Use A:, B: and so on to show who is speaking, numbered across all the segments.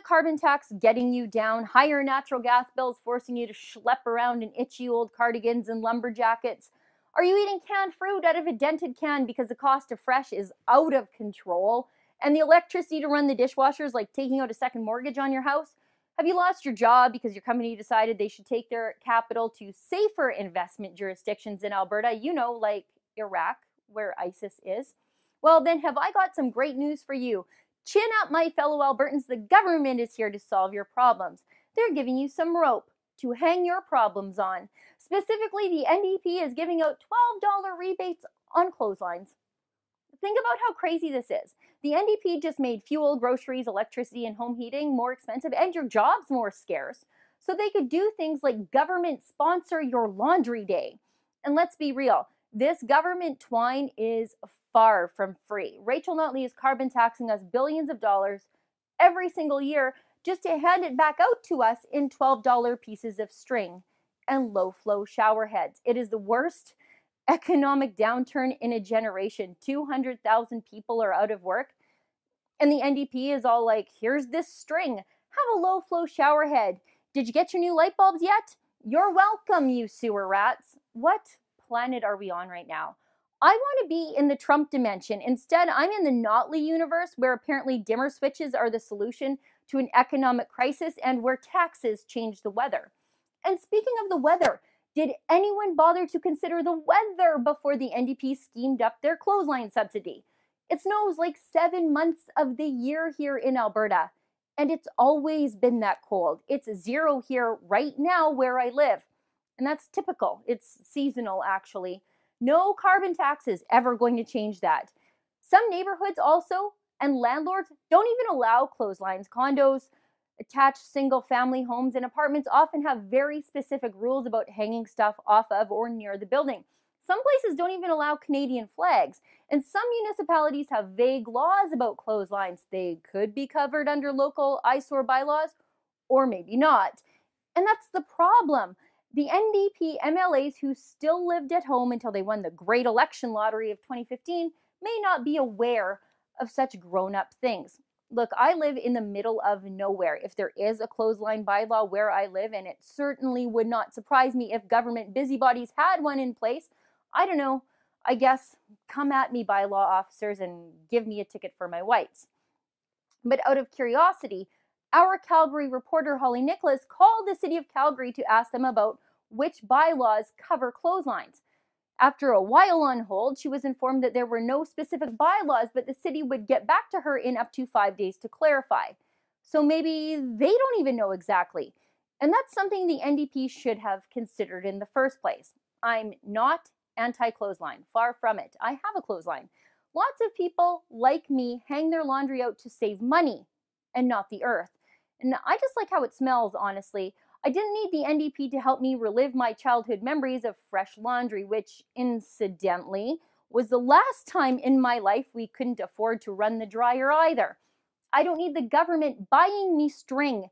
A: carbon tax getting you down? Higher natural gas bills forcing you to schlep around in itchy old cardigans and lumber jackets? Are you eating canned fruit out of a dented can because the cost of fresh is out of control? And the electricity to run the dishwasher is like taking out a second mortgage on your house? Have you lost your job because your company decided they should take their capital to safer investment jurisdictions in Alberta, like Iraq, where ISIS is? Well, then have I got some great news for you. Chin up, my fellow Albertans. The government is here to solve your problems. They're giving you some rope to hang your problems on. Specifically, the NDP is giving out $12 rebates on clotheslines. Think about how crazy this is. The NDP just made fuel, groceries, electricity, and home heating more expensive and your jobs more scarce. So they could do things like government sponsor your laundry day. And let's be real, this government twine is far from free. Rachel Notley is carbon taxing us billions of dollars every single year just to hand it back out to us in $12 pieces of string and low-flow shower heads. It is the worst economic downturn in a generation. 200,000 people are out of work. And the NDP is all like, here's this string. Have a low-flow shower head. Did you get your new light bulbs yet? You're welcome, you sewer rats. What planet are we on right now? I want to be in the Trump dimension. Instead, I'm in the Notley universe where apparently dimmer switches are the solution to an economic crisis and where taxes change the weather. And speaking of the weather, did anyone bother to consider the weather before the NDP schemed up their clothesline subsidy? It snows like 7 months of the year here in Alberta, and it's always been that cold. It's 0 here right now where I live, and that's typical. It's seasonal, actually. No carbon tax is ever going to change that. Some neighborhoods also, and landlords, don't even allow clotheslines. Condos, attached single-family homes, and apartments often have very specific rules about hanging stuff off of or near the building. Some places don't even allow Canadian flags, and some municipalities have vague laws about clotheslines. They could be covered under local eyesore bylaws, or maybe not. And that's the problem. The NDP MLAs who still lived at home until they won the great election lottery of 2015 may not be aware of such grown-up things. Look, I live in the middle of nowhere. If there is a clothesline bylaw where I live, and it certainly would not surprise me if government busybodies had one in place, I don't know, I guess, come at me, bylaw officers, and give me a ticket for my whites. But out of curiosity, our Calgary reporter Holly Nicholas called the city of Calgary to ask them about which bylaws cover clotheslines. After a while on hold, she was informed that there were no specific bylaws, but the city would get back to her in up to 5 days to clarify. So maybe they don't even know exactly. And that's something the NDP should have considered in the first place. I'm not anti-clothesline, far from it. I have a clothesline. Lots of people, like me, hang their laundry out to save money and not the earth. And I just like how it smells, honestly. I didn't need the NDP to help me relive my childhood memories of fresh laundry, which, incidentally, was the last time in my life we couldn't afford to run the dryer either. I don't need the government buying me string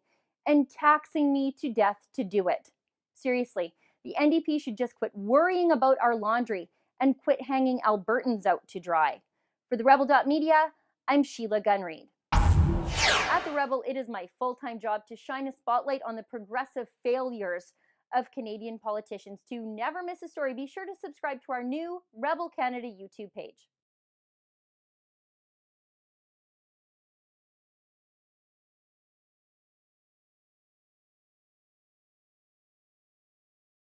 A: and taxing me to death to do it. Seriously, the NDP should just quit worrying about our laundry and quit hanging Albertans out to dry. For the Rebel.media, I'm Sheila Gunreed. At The Rebel, it is my full-time job to shine a spotlight on the progressive failures of Canadian politicians. To never miss a story, be sure to subscribe to our new Rebel Canada YouTube page.